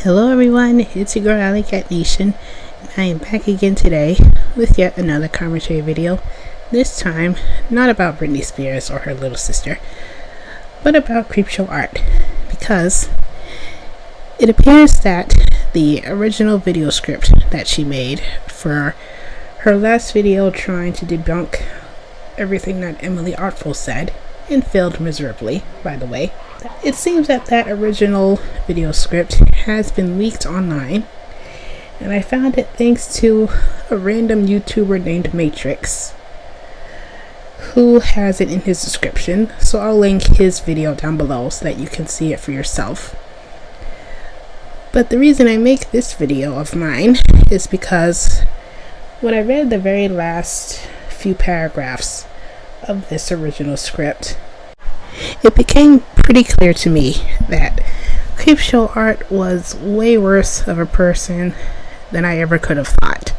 Hello everyone, it's your girl Alley Cat Nation. I am back again today with yet another commentary video. This time, not about Britney Spears or her little sister, but about CreepShow Art. Because it appears that the original video script that she made for her last video trying to debunk everything that Emily Artful said, and failed miserably, by the way. It seems that that original video script has been leaked online, and I found it thanks to a random YouTuber named Matrix, who has it in his description, so I'll link his video down below so that you can see it for yourself. But the reason I make this video of mine is because when I read the very last few paragraphs of this original script, it became pretty clear to me that CreepShow Art was way worse of a person than I ever could have thought.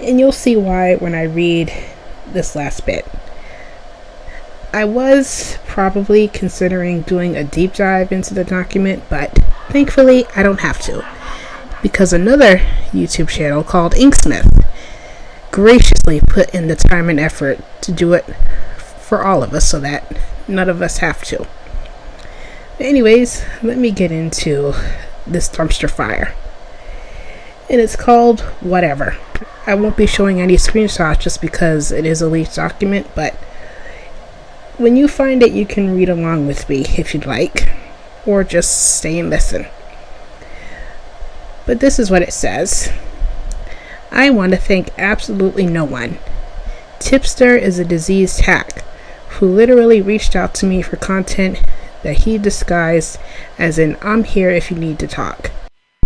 And you'll see why when I read this last bit. I was probably considering doing a deep dive into the document, but thankfully I don't have to, because another YouTube channel called INKSMITH graciously put in the time and effort to do it for all of us so that none of us have to. But anyways, let me get into this dumpster fire. And it's called Whatever. I won't be showing any screenshots just because it is a leaked document, but when you find it, you can read along with me if you'd like, or just stay and listen. But this is what it says. I want to thank absolutely no one. Tipster is a diseased hack who literally reached out to me for content that he disguised as in I'm here if you need to talk.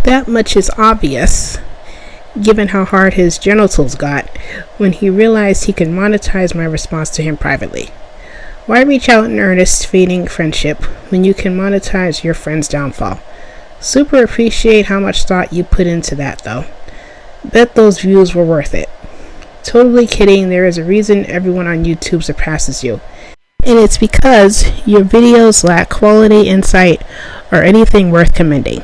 That much is obvious given how hard his genitals got when he realized he could monetize my response to him privately. Why reach out in earnest feigning friendship when you can monetize your friend's downfall? Super appreciate how much thought you put into that though. Bet those views were worth it. Totally kidding, there is a reason everyone on YouTube surpasses you. And it's because your videos lack quality, insight, or anything worth commending.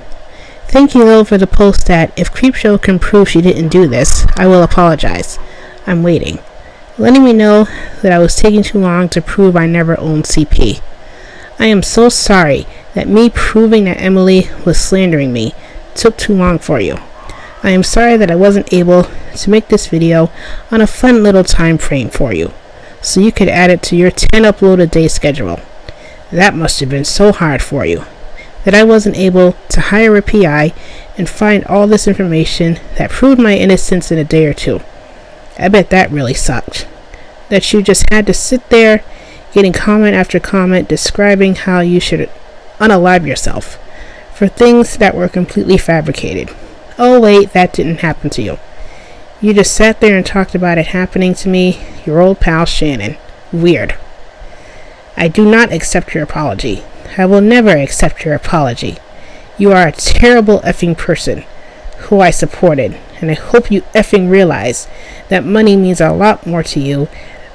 Thank you though for the post that if CreepShow can prove she didn't do this, I will apologize. I'm waiting. Letting me know that I was taking too long to prove I never owned CP. I am so sorry that me proving that Emily was slandering me took too long for you. I am sorry that I wasn't able to make this video on a fun little time frame for you, so you could add it to your 10 upload a day schedule. That must have been so hard for you, that I wasn't able to hire a PI and find all this information that proved my innocence in a day or two. I bet that really sucked. That you just had to sit there getting comment after comment describing how you should unalive yourself for things that were completely fabricated. Oh wait, that didn't happen to you. You just sat there and talked about it happening to me, your old pal Shannon. Weird. I do not accept your apology. I will never accept your apology. You are a terrible effing person who I supported, and I hope you effing realize that money means a lot more to you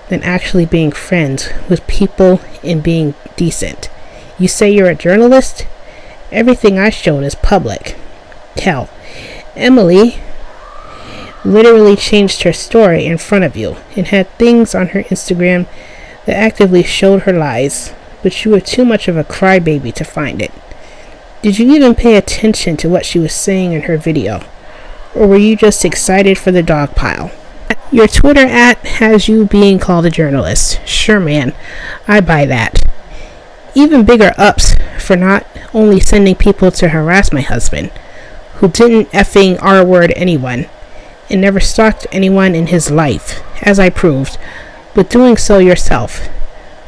than actually being friends with people and being decent. You say you're a journalist? Everything I showed is public. Hell, Emily literally changed her story in front of you and had things on her Instagram that actively showed her lies, but you were too much of a crybaby to find it. Did you even pay attention to what she was saying in her video? Or were you just excited for the dog pile? Your Twitter has you being called a journalist. Sure man, I buy that. Even bigger ups for not only sending people to harass my husband, who didn't effing R-word anyone, and never stalked anyone in his life, as I proved, but doing so yourself.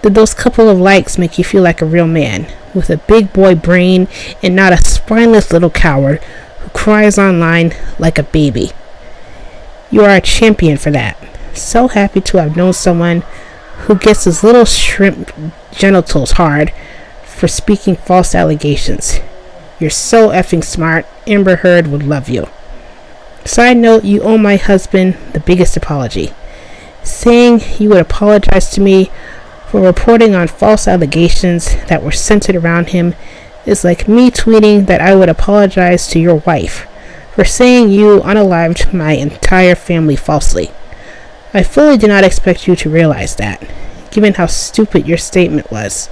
Did those couple of likes make you feel like a real man, with a big boy brain and not a spineless little coward who cries online like a baby? You are a champion for that. So happy to have known someone who gets his little shrimp genitals hard for speaking false allegations. You're so effing smart. Amber Heard would love you. Side note, you owe my husband the biggest apology. Saying you would apologize to me for reporting on false allegations that were centered around him It's like me tweeting that I would apologize to your wife for saying you unalived my entire family falsely. I fully did not expect you to realize that, given how stupid your statement was.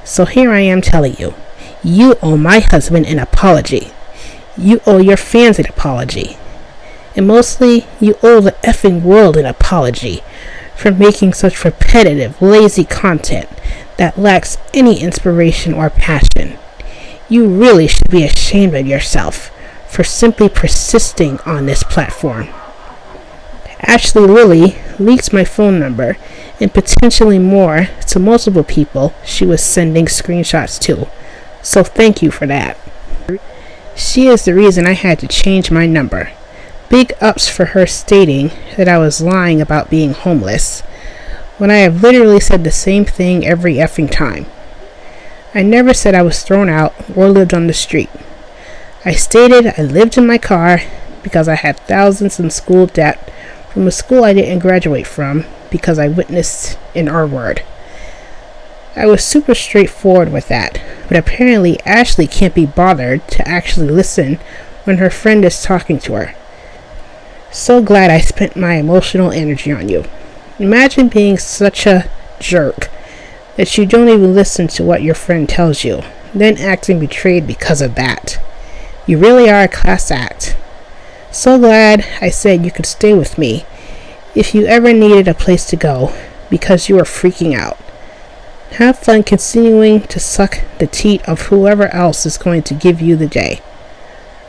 So here I am telling you, you owe my husband an apology. You owe your fans an apology. And mostly, you owe the effing world an apology for making such repetitive, lazy content that lacks any inspiration or passion. You really should be ashamed of yourself for simply persisting on this platform. Ashley Lilly leaked my phone number and potentially more to multiple people she was sending screenshots to, so thank you for that. She is the reason I had to change my number. Big ups for her stating that I was lying about being homeless, when I have literally said the same thing every effing time. I never said I was thrown out or lived on the street. I stated I lived in my car because I had thousands in school debt from a school I didn't graduate from because I witnessed an R-word. I was super straightforward with that, but apparently Ashley can't be bothered to actually listen when her friend is talking to her. So glad I spent my emotional energy on you. Imagine being such a jerk that you don't even listen to what your friend tells you, then acting betrayed because of that. You really are a class act. So glad I said you could stay with me if you ever needed a place to go because you were freaking out. Have fun continuing to suck the teat of whoever else is going to give you the day.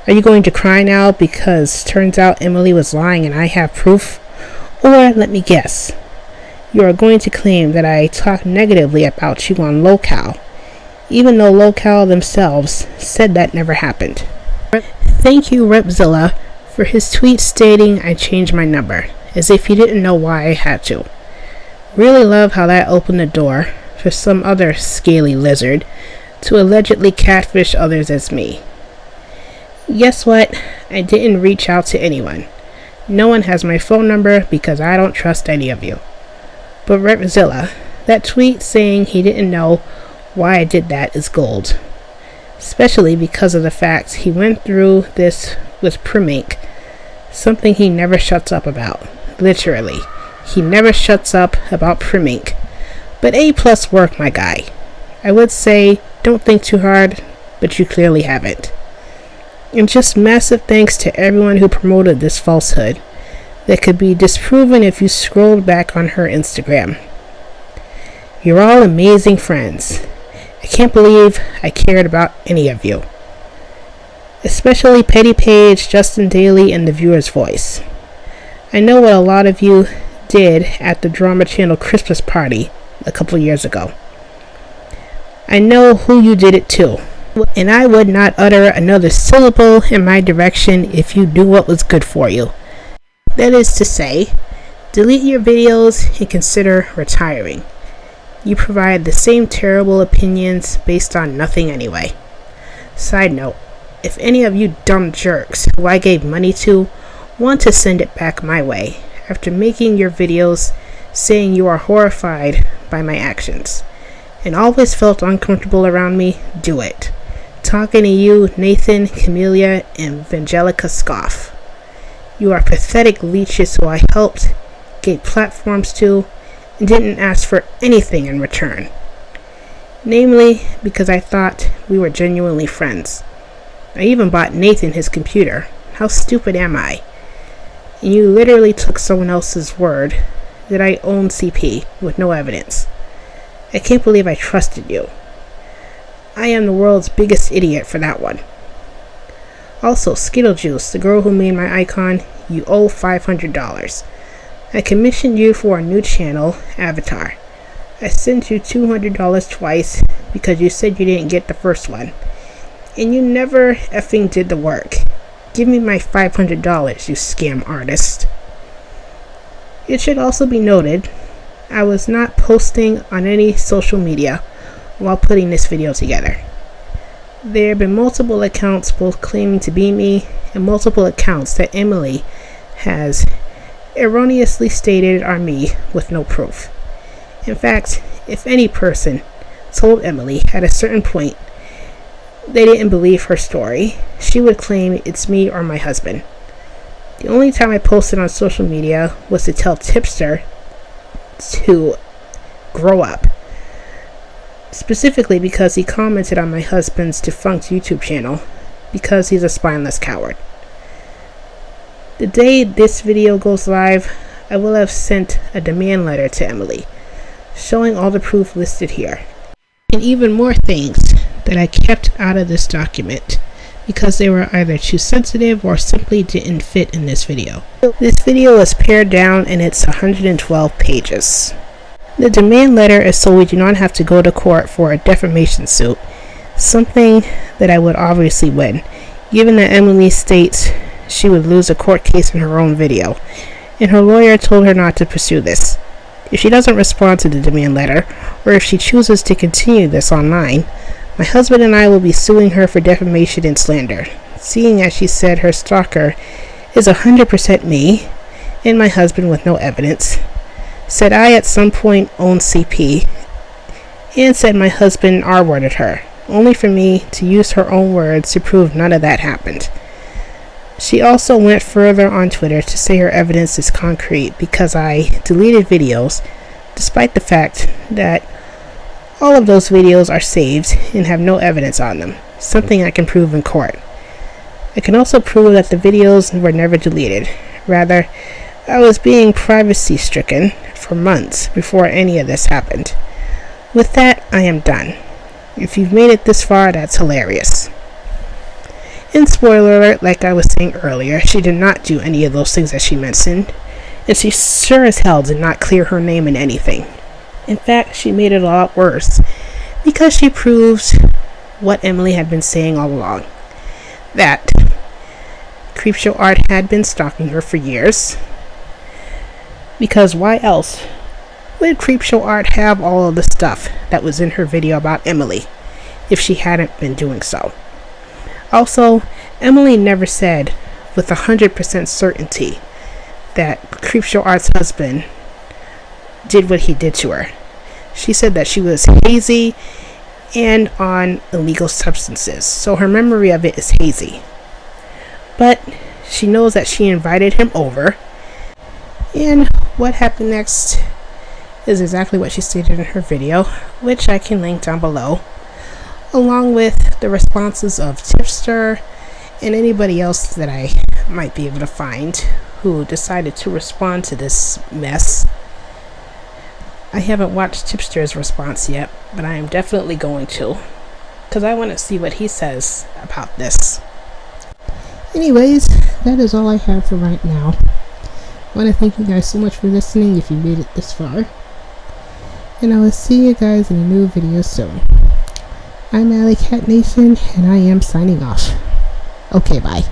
Are you going to cry now because turns out Emily was lying and I have proof? Or let me guess, you are going to claim that I talked negatively about you on Locale, even though Locale themselves said that never happened. Thank you, Repzilla, for his tweet stating I changed my number, as if he didn't know why I had to. Really love how that opened the door for some other scaly lizard to allegedly catfish others as me. Guess what? I didn't reach out to anyone. No one has my phone number because I don't trust any of you. But Repzilla, that tweet saying he didn't know why I did that is gold. Especially because of the fact he went through this with Primink, something he never shuts up about. Literally, he never shuts up about Primink. But A+ work, my guy. I would say, don't think too hard, but you clearly haven't. And just massive thanks to everyone who promoted this falsehood that could be disproven if you scrolled back on her Instagram. You're all amazing friends. I can't believe I cared about any of you. Especially Petty Page, Justin Daly, and the Viewer's Voice. I know what a lot of you did at the Drama Channel Christmas party a couple years ago. I know who you did it to, and I would not utter another syllable in my direction if you do what was good for you. That is to say, delete your videos and consider retiring. You provide the same terrible opinions based on nothing anyway. Side note, if any of you dumb jerks who I gave money to want to send it back my way after making your videos saying you are horrified by my actions and always felt uncomfortable around me, do it. Talking to you, Nathan, Camellia, and Vangelica scoff. You are pathetic leeches who I helped, gave platforms to, and didn't ask for anything in return. Namely, because I thought we were genuinely friends. I even bought Nathan his computer. How stupid am I? And you literally took someone else's word that I own CP with no evidence. I can't believe I trusted you. I am the world's biggest idiot for that one. Also, Skittlejuice, the girl who made my icon, you owe $500. I commissioned you for a new channel, Avatar. I sent you $200 twice because you said you didn't get the first one. And you never effing did the work. Give me my $500, you scam artist. It should also be noted, I was not posting on any social media while putting this video together. There have been multiple accounts both claiming to be me and multiple accounts that Emily has erroneously stated are me with no proof. In fact, if any person told Emily at a certain point they didn't believe her story. She would claim it's me or my husband. The only time I posted on social media was to tell Tipster to grow up. Specifically because he commented on my husband's defunct YouTube channel because he's a spineless coward. The day this video goes live, I will have sent a demand letter to Emily, showing all the proof listed here, and even more things that I kept out of this document because they were either too sensitive or simply didn't fit in this video. This video is pared down and it's 112 pages. The demand letter is so we do not have to go to court for a defamation suit, something that I would obviously win, given that Emily states she would lose a court case in her own video, and her lawyer told her not to pursue this. If she doesn't respond to the demand letter, or if she chooses to continue this online, my husband and I will be suing her for defamation and slander, seeing as she said her stalker is 100% me, and my husband with no evidence, said I at some point owned CP, and said my husband R-worded her, only for me to use her own words to prove none of that happened. She also went further on Twitter to say her evidence is concrete because I deleted videos, despite the fact that all of those videos are saved and have no evidence on them, something I can prove in court. I can also prove that the videos were never deleted. Rather, I was being privacy stricken for months before any of this happened. With that, I am done. If you've made it this far, that's hilarious. And spoiler alert, like I was saying earlier, she did not do any of those things that she mentioned, and she sure as hell did not clear her name in anything. In fact, she made it a lot worse, because she proves what Emily had been saying all along, that CreepShow Art had been stalking her for years, because why else would CreepShow Art have all of the stuff that was in her video about Emily, if she hadn't been doing so? Also, Emily never said with 100% certainty that CreepShow Art's husband did what he did to her. She said that she was hazy and on illegal substances, so her memory of it is hazy. But she knows that she invited him over, and what happened next is exactly what she stated in her video, which I can link down below, along with the responses of Tipster and anybody else that I might be able to find who decided to respond to this mess. I haven't watched Tipster's response yet, but I am definitely going to, because I want to see what he says about this. Anyways, that is all I have for right now. I want to thank you guys so much for listening if you made it this far, and I will see you guys in a new video soon. I'm Alley Cat Nation, and I am signing off. Okay, bye.